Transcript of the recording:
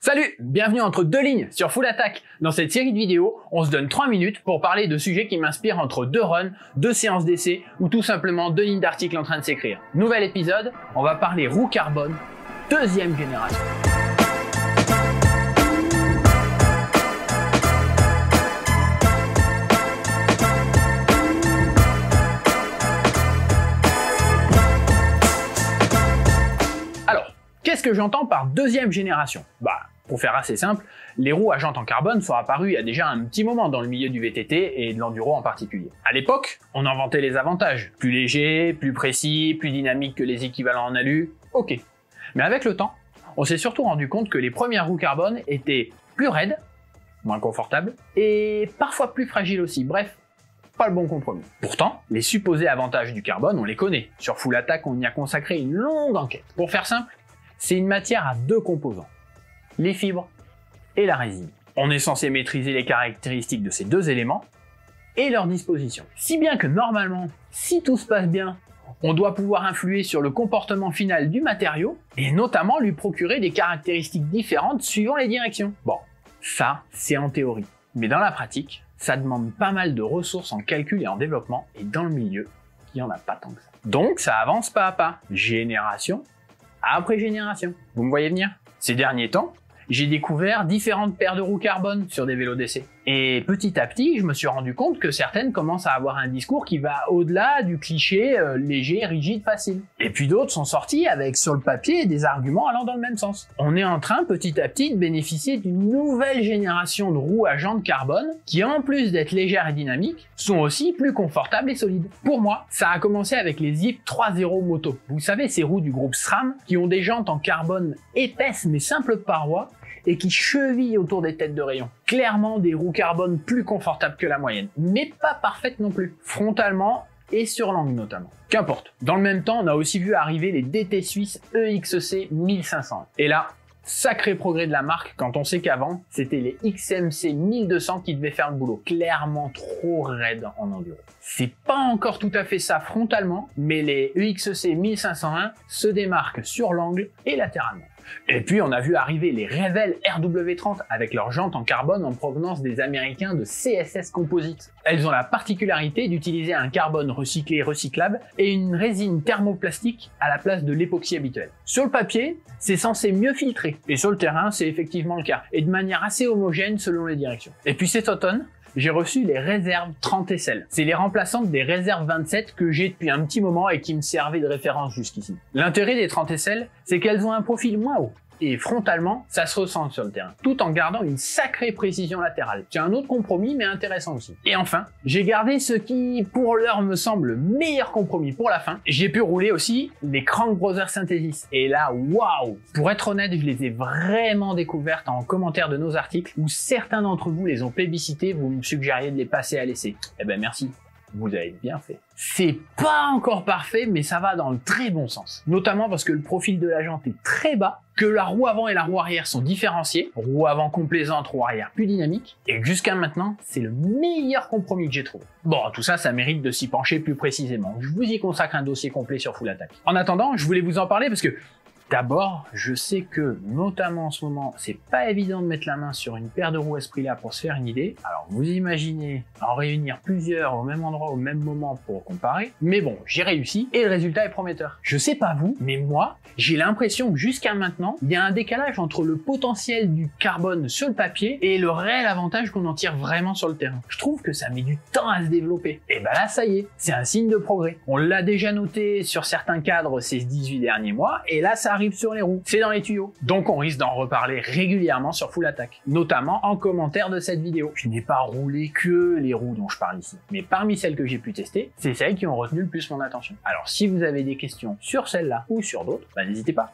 Salut, bienvenue entre deux lignes sur Full Attack. Dans cette série de vidéos, on se donne 3 minutes pour parler de sujets qui m'inspirent entre 2 runs, 2 séances d'essai ou tout simplement 2 lignes d'articles en train de s'écrire. Nouvel épisode, on va parler roue carbone, 2e génération. Alors, qu'est-ce que j'entends par 2e génération? Pour faire assez simple, les roues à jantes en carbone sont apparues il y a déjà un petit moment dans le milieu du VTT et de l'enduro en particulier. À l'époque, on en vantait les avantages. Plus léger, plus précis, plus dynamique que les équivalents en alu, ok. Mais avec le temps, on s'est surtout rendu compte que les premières roues carbone étaient plus raides, moins confortables, et parfois plus fragiles aussi, bref, pas le bon compromis. Pourtant, les supposés avantages du carbone, on les connaît. Sur Full Attack, on y a consacré une longue enquête. Pour faire simple, c'est une matière à 2 composants. Les fibres et la résine. On est censé maîtriser les caractéristiques de ces 2 éléments et leur disposition. Si bien que normalement, si tout se passe bien, on doit pouvoir influer sur le comportement final du matériau et notamment lui procurer des caractéristiques différentes suivant les directions. Bon, ça, c'est en théorie. Mais dans la pratique, ça demande pas mal de ressources en calcul et en développement et dans le milieu, il n'y en a pas tant que ça. Donc ça avance pas à pas, génération après génération. Vous me voyez venir? Ces derniers temps, j'ai découvert différentes paires de roues carbone sur des vélos d'essai. Et petit à petit, je me suis rendu compte que certaines commencent à avoir un discours qui va au-delà du cliché léger, rigide, facile. Et puis d'autres sont sorties avec sur le papier des arguments allant dans le même sens. On est en train petit à petit de bénéficier d'une nouvelle génération de roues à jantes carbone qui, en plus d'être légères et dynamiques, sont aussi plus confortables et solides. Pour moi, ça a commencé avec les Zipp 3.0 Moto. Vous savez, ces roues du groupe SRAM qui ont des jantes en carbone épaisses mais simples parois et qui chevillent autour des têtes de rayon. Clairement des roues carbone plus confortables que la moyenne, mais pas parfaites non plus, frontalement et sur l'angle notamment. Qu'importe. Dans le même temps, on a aussi vu arriver les DT suisses EXC 1500. Et là, sacré progrès de la marque quand on sait qu'avant, c'était les XMC 1200 qui devaient faire le boulot. Clairement trop raide en enduro. C'est pas encore tout à fait ça frontalement, mais les EXC 1501 se démarquent sur l'angle et latéralement. Et puis on a vu arriver les Revell RW30 avec leurs jantes en carbone en provenance des Américains de CSS Composites. Elles ont la particularité d'utiliser un carbone recyclé et recyclable et une résine thermoplastique à la place de l'époxy habituelle. Sur le papier, c'est censé mieux filtrer, et sur le terrain, c'est effectivement le cas, et de manière assez homogène selon les directions. Et puis cet automne, j'ai reçu les réserves 30 SL. C'est les remplaçantes des réserves 27 que j'ai depuis un petit moment et qui me servaient de référence jusqu'ici. L'intérêt des 30 SL, c'est qu'elles ont un profil moins haut. Et frontalement, ça se ressent sur le terrain, tout en gardant une sacrée précision latérale. C'est un autre compromis, mais intéressant aussi. Et enfin, j'ai gardé ce qui, pour l'heure, me semble le meilleur compromis pour la fin. J'ai pu rouler aussi les Crank Brothers Synthesis. Et là, waouh! Pour être honnête, je les ai vraiment découvertes en commentaire de nos articles, où certains d'entre vous les ont plébiscités, vous me suggériez de les passer à l'essai. Eh ben merci. Vous avez bien fait. C'est pas encore parfait, mais ça va dans le très bon sens. Notamment parce que le profil de la jante est très bas, que la roue avant et la roue arrière sont différenciées, roue avant complaisante, roue arrière plus dynamique, et que jusqu'à maintenant, c'est le meilleur compromis que j'ai trouvé. Bon, tout ça, ça mérite de s'y pencher plus précisément. Je vous y consacre un dossier complet sur Full Attack. En attendant, je voulais vous en parler parce que d'abord, je sais que, notamment en ce moment, c'est pas évident de mettre la main sur une paire de roues à ce prix-là pour se faire une idée. Alors, vous imaginez en réunir plusieurs au même endroit, au même moment pour comparer. Mais bon, j'ai réussi et le résultat est prometteur. Je sais pas vous, mais moi, j'ai l'impression que jusqu'à maintenant, il y a un décalage entre le potentiel du carbone sur le papier et le réel avantage qu'on en tire vraiment sur le terrain. Je trouve que ça met du temps à se développer. Et ben là, ça y est, c'est un signe de progrès. On l'a déjà noté sur certains cadres ces 18 derniers mois, et là, ça arrive sur les roues. C'est dans les tuyaux. Donc on risque d'en reparler régulièrement sur Full Attack, notamment en commentaire de cette vidéo. Je n'ai pas roulé que les roues dont je parle ici, mais parmi celles que j'ai pu tester, c'est celles qui ont retenu le plus mon attention. Alors si vous avez des questions sur celle-là ou sur d'autres, n'hésitez pas.